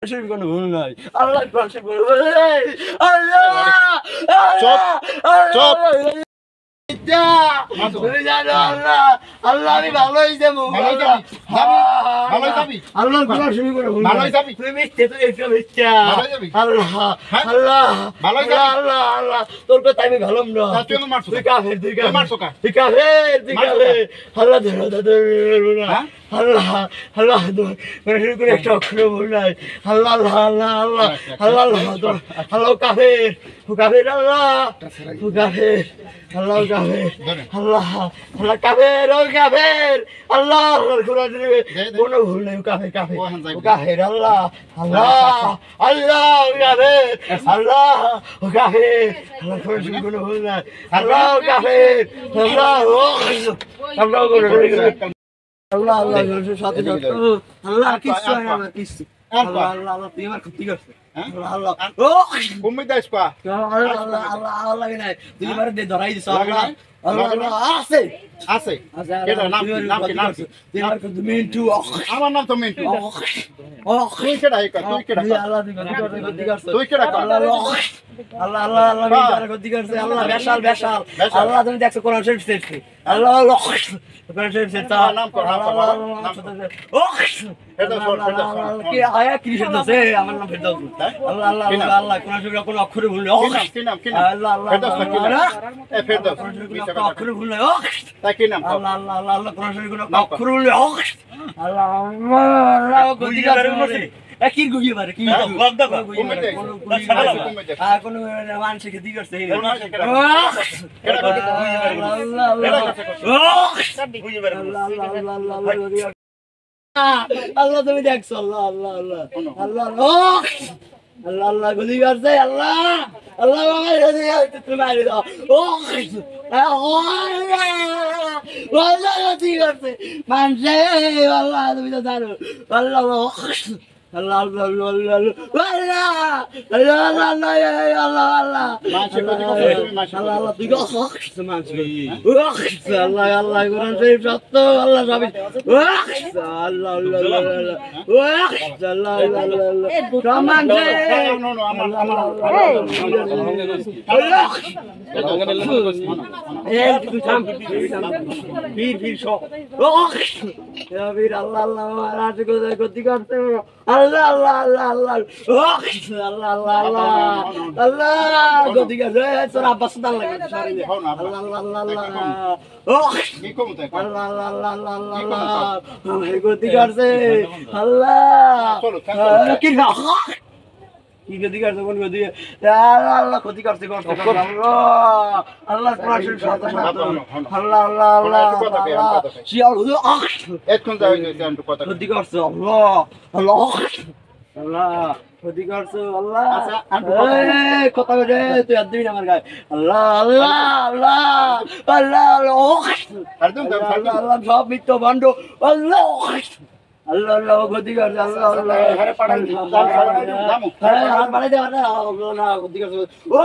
শরীফ কোনো ভুল নাই। আল্লাহ কোরআন শরীফ কোনো ভুল নাই। আল্লাহ চুপ তুমি জানো আল্লাহ আল্লাহ আমি ভালোই যাবো আল্লাহ কোরআন শরীফ কোনো ভুল নাই। তুমি মিথ্যে তুই একটু মিথ্যা আল্লাহ আল্লাহ আল্লাহ আল্লাহ তোর কথা আমি ভালো না। তুই কাফের তুই কাফের আল্লাহ ধরো না আল্লাহ আল্লাহ মানে শুরু করে একটা অক্ষর ভুল নাই। আল্লাহ আল্লাহ আল্লাহ আল্লাহ আল্লাহ আল্লাহ আল্লাহ কাফের কাফের আল্লাহ কাফের আল্লাহ কাফের আল্লাহ আল্লাহ কাফের ও কাফের আল্লাহ কোরআন কোনো ভুল নেই। কাফের কাফের কাফের আল্লাহ আল্লাহ আল্লাহ কাফের আল্লাহ কাফের আল্লাহ কোরআন কোনো ভুল নাই। আল্লাহ কাফের আল্লাহ আল্লাহ আল্লাহ আল্লাহ সাথে আল্লাহ কিছু হয় না আমার কিছু আল্লাহ আল্লাহ আল্লাহ তুই আমার ক্ষতি করছিস আল্লাহ আল্লাহ ও তুমি দাইস পা আল্লাহ আল্লাহ আল্লাহ আল্লাহ নাই তুই আমারে দে ধরাই দিছ আল্লাহ আল্লাহ আল্লাহ আছে আছে কেডা নাম কি নাম তুই আমার কত মিন্টু আমার নাম তো মিন্টু ও তুই কেডা তুই কেডা আল্লাহ তুই করছিস তুই কেডা আল্লাহ আল্লাহ আল্লাহ আল্লাহ মিন্টু ক্ষতি করছে আল্লাহ বেশাল বেশাল আল্লাহ তুমি দেখছো কোরআন শরীফ শেখছি আল্লাহ আল্লাহ কোরআন শরীফ শেখতা নাম কর ও কি আয়া কি শব্দছে আমার নাম ফেরদাউস আল্লাহ আল্লাহ আল্লাহ কোরআন শরীফ কোন অক্ষরে ভুল নেই কি নাম আল্লাহ আল্লাহ এ ফেরদাউস অক্ষরে ভুল নেই তা কি নাম আল্লাহ আল্লাহ আল্লাহ আল্লাহ কোরআন শরীফ কোন অক্ষরে ভুল নেই আল্লাহ আল্লাহ গদি করে কি গুগি মারে কি গদ্দা কোন মানুষ কে দি করছে আল্লাহ তুমি দেখছো আল্লাহ আল্লাহ আল্লাহ আল্লাহ আল্লাহ আল্লাহ গুলি করছে আল্লাহ আল্লাহ তুমি মারি দাও ও ঠিক আছে মানুষে আল্লাহ তুমি তো জানো আল্লাহ আল্লাহ আল্লাহ আল্লাহ আল্লাহ আল্লাহ আল্লাহ আল্লাহ আল্লাহ আল্লাহ তুই আল্লাহ আল্লাহ কোরআন শরীফ সত্য আল্লাহ সবই আল্লাহ আল্লাহ আল্লাহ আল্লাহ রহমান আল্লাহ আল্লাহ গতি করতে আল্লাহ আল্লাহ আল্লাহ আল্লাহ আল্লাহ আল্লাহ আল্লাহ আল্লাহ গতি করতে তোর আব্বাস দাল লাগে আল্লাহ আল্লাহ আল্লাহ আল্লাহ ও কি কম তাই আল্লাহ আল্লাহ আল্লাহ আল্লাহ আল্লাহ আল্লাহ গতি করতে আল্লাহ কি না কি গতি করতে কোন গতি আল্লাহ আল্লাহ গতি করতে আল্লাহ আল্লাহ কোরআন শরীফ আল্লাহ আল্লাহ আল্লাহ শিয়াল হুজুর এখন যাই হইছে আমি কথা গতি করতে আল্লাহ আল্লাহ আল্লাহ গতি করতে আল্লাহ এই কথা কই তুই আর দিবি না আমার গায়ে আল্লাহ আল্লাহ আল্লাহ আল্লাহ আল্লাহ একদম আল্লাহ আল্লাহ সব মিথ্যা ভণ্ড আল্লাহ আল্লাহ আল্লাহ গতি করতে আল্লাহ আল্লাহ ঘরে পাঠান নামু হাত বাড়াই দে না গতি করতে ও